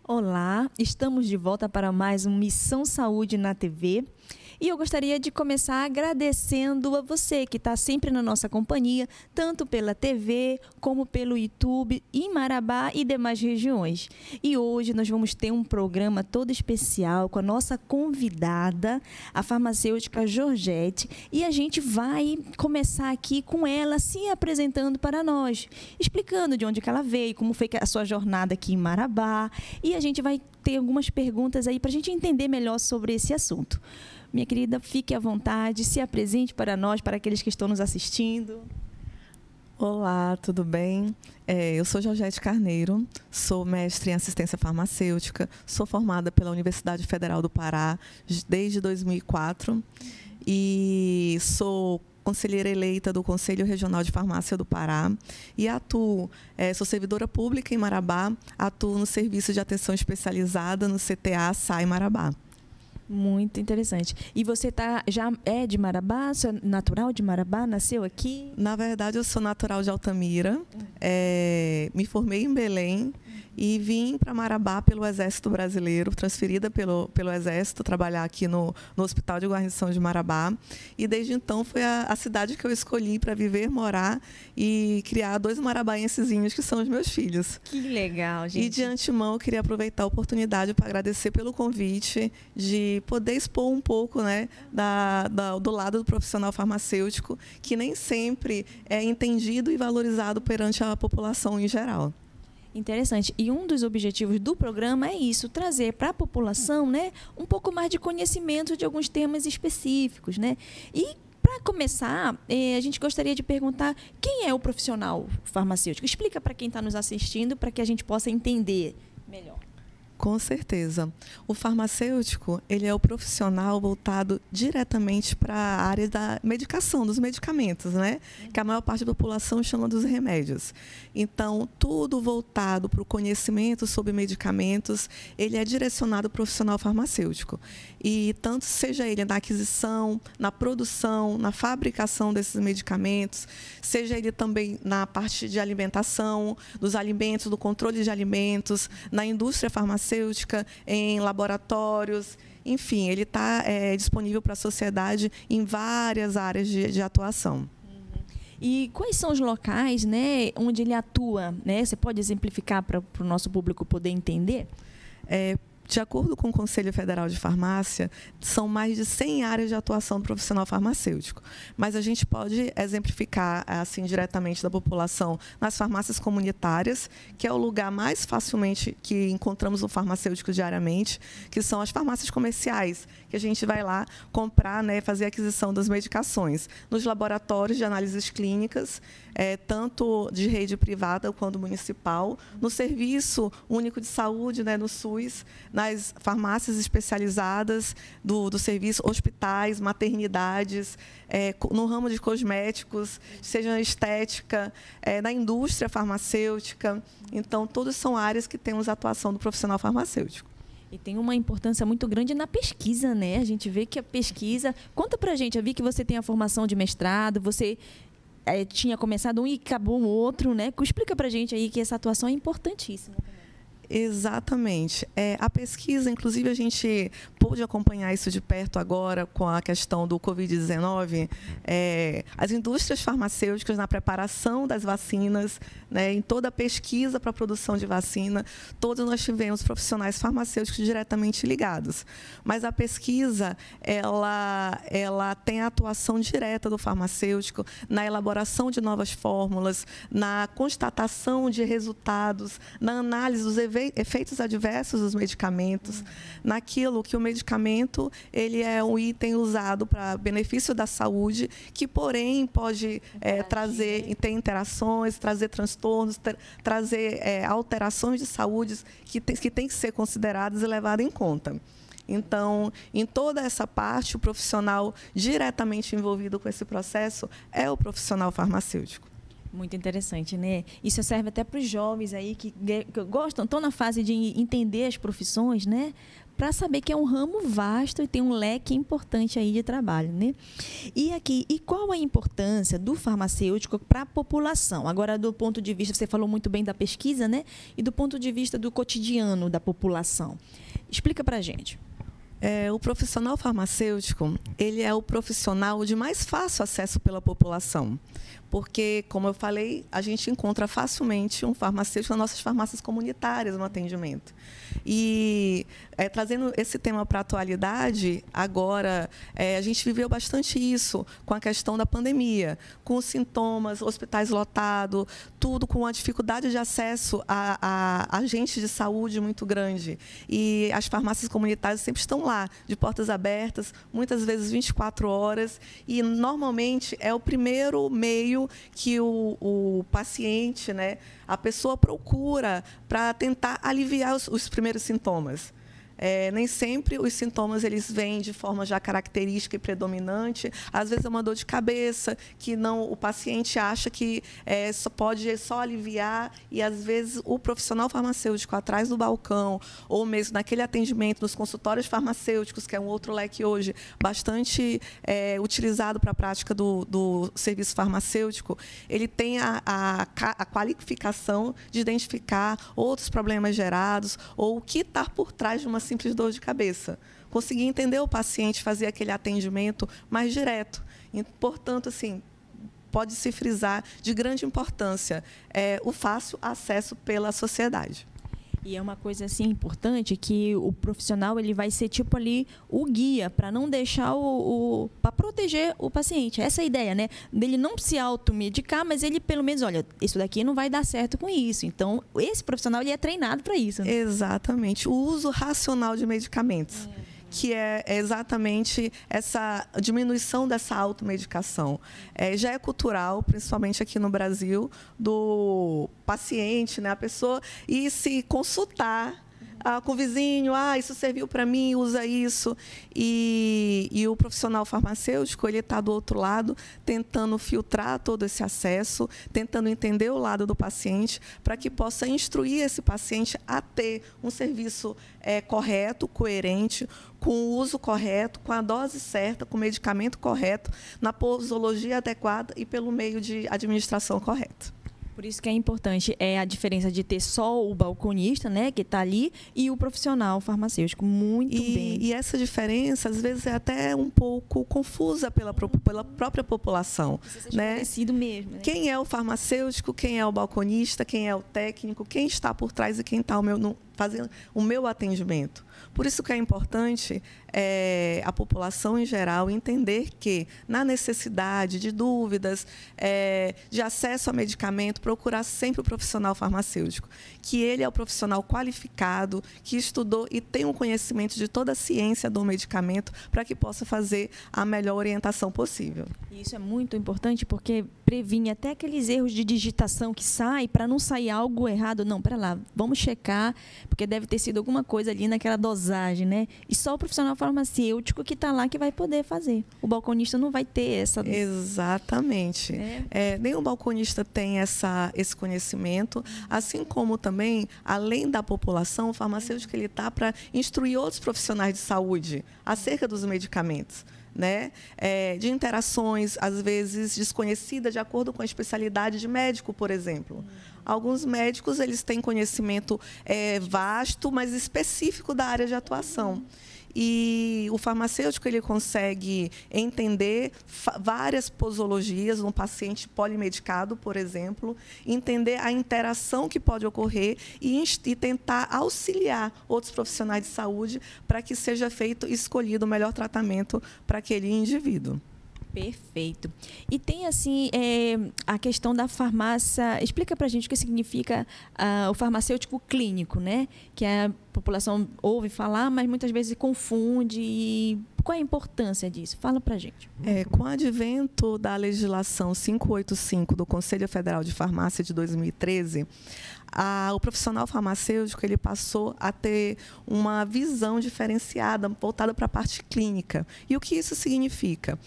Olá, estamos de volta para mais um Missão Saúde na TV. E eu gostaria de começar agradecendo a você que está sempre na nossa companhia, tanto pela TV como pelo YouTube, em Marabá e demais regiões. E hoje nós vamos ter um programa todo especial com a nossa convidada, a farmacêutica Georgette, e a gente vai começar aqui com ela se apresentando para nós, explicando de onde que ela veio, como foi a sua jornada aqui em Marabá, e a gente vai ter algumas perguntas aí para a gente entender melhor sobre esse assunto. Minha querida, fique à vontade, se apresente para nós, para aqueles que estão nos assistindo. Olá, tudo bem? Eu sou Georgette Carneiro, sou mestre em assistência farmacêutica, sou formada pela Universidade Federal do Pará desde 2004 e sou conselheira eleita do Conselho Regional de Farmácia do Pará e atuo, sou servidora pública em Marabá, atuo no Serviço de Atenção Especializada no CTA SAI Marabá. Muito interessante. E você já é de Marabá? Você é natural de Marabá? Nasceu aqui? Na verdade, eu sou natural de Altamira. Me formei em Belém e vim para Marabá pelo Exército Brasileiro, transferida pelo Exército, trabalhar aqui no Hospital de Guarnição de Marabá. E desde então foi a cidade que eu escolhi para viver, morar e criar 2 marabaensezinhos que são os meus filhos. Que legal, gente. E de antemão eu queria aproveitar a oportunidade para agradecer pelo convite de poder expor um pouco, né, do lado do profissional farmacêutico, que nem sempre é entendido e valorizado perante a população em geral. Interessante. E um dos objetivos do programa é isso, trazer para a população, né, um pouco mais de conhecimento de alguns temas específicos, né? E para começar, a gente gostaria de perguntar quem é o profissional farmacêutico. Explica para quem está nos assistindo, para que a gente possa entender melhor. Com certeza. O farmacêutico, ele é o profissional voltado diretamente para a área da medicação, dos medicamentos, né? Que a maior parte da população chama dos remédios. Então, tudo voltado para o conhecimento sobre medicamentos, ele é direcionado ao profissional farmacêutico. E tanto seja ele na aquisição, na produção, na fabricação desses medicamentos, seja ele também na parte de alimentação, dos alimentos, do controle de alimentos, na indústria farmacêutica, em laboratórios, enfim, ele está disponível para a sociedade em várias áreas de atuação. E quais são os locais, né, onde ele atua, né? Você pode exemplificar para o nosso público poder entender? De acordo com o Conselho Federal de Farmácia, são mais de 100 áreas de atuação do profissional farmacêutico. Mas a gente pode exemplificar assim diretamente da população nas farmácias comunitárias, que é o lugar mais facilmente que encontramos o farmacêutico diariamente, que são as farmácias comerciais, que a gente vai lá comprar, né, fazer a aquisição das medicações. Nos laboratórios de análises clínicas, tanto de rede privada quanto municipal, no Serviço Único de Saúde, né, no SUS, nas farmácias especializadas do serviço, hospitais, maternidades, no ramo de cosméticos, seja na estética, na indústria farmacêutica. Então, todas são áreas que temos a atuação do profissional farmacêutico. E tem uma importância muito grande na pesquisa, né? A gente vê que a pesquisa... Conta pra gente, eu vi que você tem a formação de mestrado, você tinha começado um e acabou o outro, né? Explica pra gente aí que essa atuação é importantíssima. Exatamente. A pesquisa, inclusive, a gente pôde acompanhar isso de perto agora com a questão do Covid-19. As indústrias farmacêuticas na preparação das vacinas, né, em toda a pesquisa para a produção de vacina, todos nós tivemos profissionais farmacêuticos diretamente ligados. Mas a pesquisa, ela tem a atuação direta do farmacêutico na elaboração de novas fórmulas, na constatação de resultados, na análise dos efeitos adversos dos medicamentos, naquilo que o medicamento ele é um item usado para benefício da saúde, que, porém, pode ter interações, trazer transtornos, trazer alterações de saúde que têm que ser consideradas e levadas em conta. Então, em toda essa parte, o profissional diretamente envolvido com esse processo é o profissional farmacêutico. Muito interessante, né? Isso serve até para os jovens aí que gostam, estão na fase de entender as profissões, né? para saber que é um ramo vasto e tem um leque importante aí de trabalho, né? E qual a importância do farmacêutico para a população? Agora, do ponto de vista, você falou muito bem da pesquisa, né? E do ponto de vista do cotidiano da população. Explica para a gente. O profissional farmacêutico, ele é o profissional de mais fácil acesso pela população. Porque, como eu falei, a gente encontra facilmente um farmacêutico nas nossas farmácias comunitárias no atendimento. E, trazendo esse tema para a atualidade, agora, a gente viveu bastante isso com a questão da pandemia, com os sintomas, hospitais lotados, tudo com uma dificuldade de acesso a agentes de saúde muito grande. E as farmácias comunitárias sempre estão lá, de portas abertas, muitas vezes 24 horas, e normalmente é o primeiro meio que o paciente, né, a pessoa procura para tentar aliviar os primeiros sintomas. Nem sempre os sintomas eles vêm de forma já característica e predominante. Às vezes é uma dor de cabeça que o paciente acha que pode só aliviar, e às vezes o profissional farmacêutico atrás do balcão, ou mesmo naquele atendimento nos consultórios farmacêuticos, que é um outro leque hoje bastante utilizado para a prática do serviço farmacêutico, ele tem a qualificação de identificar outros problemas gerados ou o que está por trás de uma simples dor de cabeça. Conseguir entender o paciente, fazer aquele atendimento mais direto. E, portanto, assim, pode-se frisar de grande importância o fácil acesso pela sociedade. E é uma coisa assim importante que o profissional ele vai ser tipo ali o guia para não deixar para proteger o paciente. Essa é a ideia, né? Dele não se automedicar, mas ele pelo menos, olha, isso daqui não vai dar certo com isso. Então, esse profissional ele é treinado para isso, né? Exatamente. O uso racional de medicamentos. Que é exatamente essa diminuição dessa automedicação. Já é cultural, principalmente aqui no Brasil, do paciente, né, a pessoa ir se consultar com o vizinho, isso serviu para mim, usa isso. E o profissional farmacêutico ele está do outro lado, tentando filtrar todo esse acesso, tentando entender o lado do paciente, para que possa instruir esse paciente a ter um serviço correto, coerente, com o uso correto, com a dose certa, com o medicamento correto, na posologia adequada e pelo meio de administração correta. Por isso que é importante a diferença de ter só o balconista, né, que está ali, e o profissional farmacêutico. Muito bem. E essa diferença, às vezes, é até um pouco confusa pela própria população. Precisa ser esclarecido mesmo, né? Quem é o farmacêutico, quem é o balconista, quem é o técnico, quem está por trás e quem está fazendo o meu atendimento. Por isso que é importante a população em geral entender que, na necessidade de dúvidas, de acesso a medicamento, procurar sempre o profissional farmacêutico, que ele é o profissional qualificado, que estudou e tem um conhecimento de toda a ciência do medicamento para que possa fazer a melhor orientação possível. Isso é muito importante porque previne até aqueles erros de digitação que saem, para não sair algo errado. Não, pera lá, vamos checar, porque deve ter sido alguma coisa ali naquela dosagem, né? E só o profissional farmacêutico que está lá que vai poder fazer. O balconista não vai ter essa... Exatamente. Nem o balconista tem esse conhecimento, assim como também, além da população, o farmacêutico ele está para instruir outros profissionais de saúde acerca dos medicamentos. Né? De interações, às vezes, desconhecidas de acordo com a especialidade de médico, por exemplo. Alguns médicos eles têm conhecimento vasto, mas específico da área de atuação. E o farmacêutico ele consegue entender várias posologias num paciente polimedicado, por exemplo, entender a interação que pode ocorrer e tentar auxiliar outros profissionais de saúde para que seja escolhido o melhor tratamento para aquele indivíduo. Perfeito. E tem, assim, a questão da farmácia... Explica para a gente o que significa o farmacêutico clínico, né? Que a população ouve falar, mas muitas vezes confunde. E qual é a importância disso? Fala para a gente. Com o advento da legislação 585 do Conselho Federal de Farmácia de 2013, o profissional farmacêutico ele passou a ter uma visão diferenciada, voltada para a parte clínica. E o que isso significa?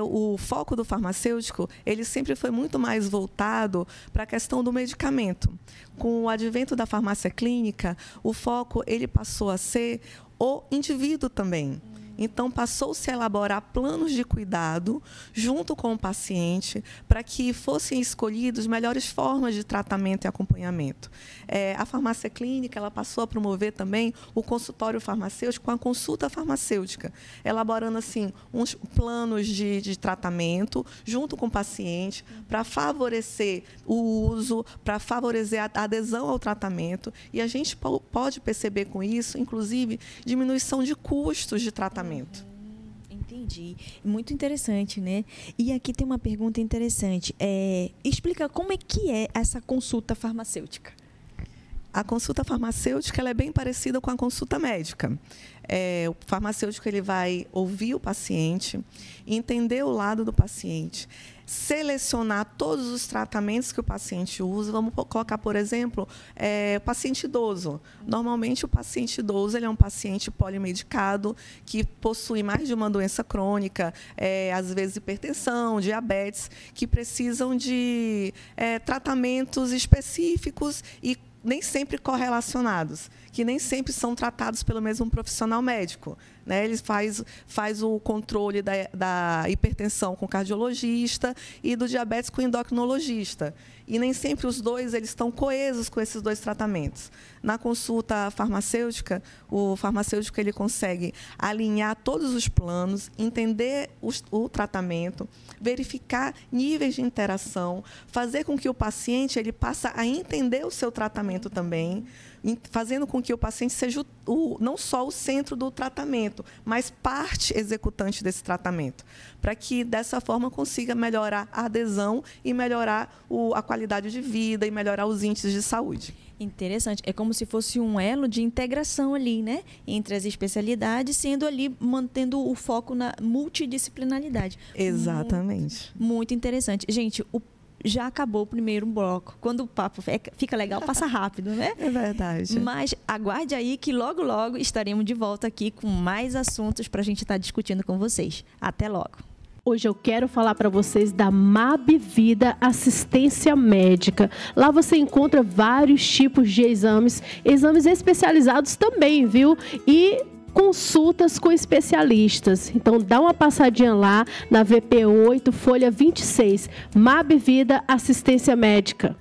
O foco do farmacêutico ele sempre foi muito mais voltado para a questão do medicamento. Com o advento da farmácia clínica, o foco ele passou a ser o indivíduo também. Então, passou-se a elaborar planos de cuidado junto com o paciente para que fossem escolhidas melhores formas de tratamento e acompanhamento. A farmácia clínica ela passou a promover também o consultório farmacêutico com a consulta farmacêutica, elaborando assim uns planos de tratamento junto com o paciente para favorecer o uso, para favorecer a adesão ao tratamento. E a gente pode perceber com isso, inclusive, diminuição de custos de tratamento. Entendi. Muito interessante, né? E aqui tem uma pergunta interessante. Explica como é que é essa consulta farmacêutica. A consulta farmacêutica ela é bem parecida com a consulta médica. O farmacêutico ele vai ouvir o paciente, entender o lado do paciente, selecionar todos os tratamentos que o paciente usa. Vamos colocar, por exemplo, o paciente idoso. Normalmente, o paciente idoso ele é um paciente polimedicado que possui mais de uma doença crônica, às vezes hipertensão, diabetes, que precisam de tratamentos específicos e nem sempre correlacionados, que nem sempre são tratados pelo mesmo profissional médico. Né? Ele faz o controle da hipertensão com o cardiologista e do diabetes com o endocrinologista. E nem sempre os dois eles estão coesos com esses dois tratamentos. Na consulta farmacêutica, o farmacêutico ele consegue alinhar todos os planos, entender o tratamento, verificar níveis de interação, fazer com que o paciente ele passe a entender o seu tratamento também, fazendo com que o paciente seja não só o centro do tratamento, mas parte executante desse tratamento, para que, dessa forma, consiga melhorar a adesão e melhorar a qualidade de vida e melhorar os índices de saúde. Interessante. É como se fosse um elo de integração ali, né? Entre as especialidades, sendo ali, mantendo o foco na multidisciplinaridade. Exatamente. Muito interessante. Gente, já acabou o primeiro bloco. Quando o papo fica legal, passa rápido, né? É verdade. Mas aguarde aí que logo, logo estaremos de volta aqui com mais assuntos para a gente estar discutindo com vocês. Até logo. Hoje eu quero falar para vocês da MAB Vida Assistência Médica. Lá você encontra vários tipos de exames especializados também, viu? E consultas com especialistas. Então, dá uma passadinha lá na VP8, folha 26, MAB Vida Assistência Médica.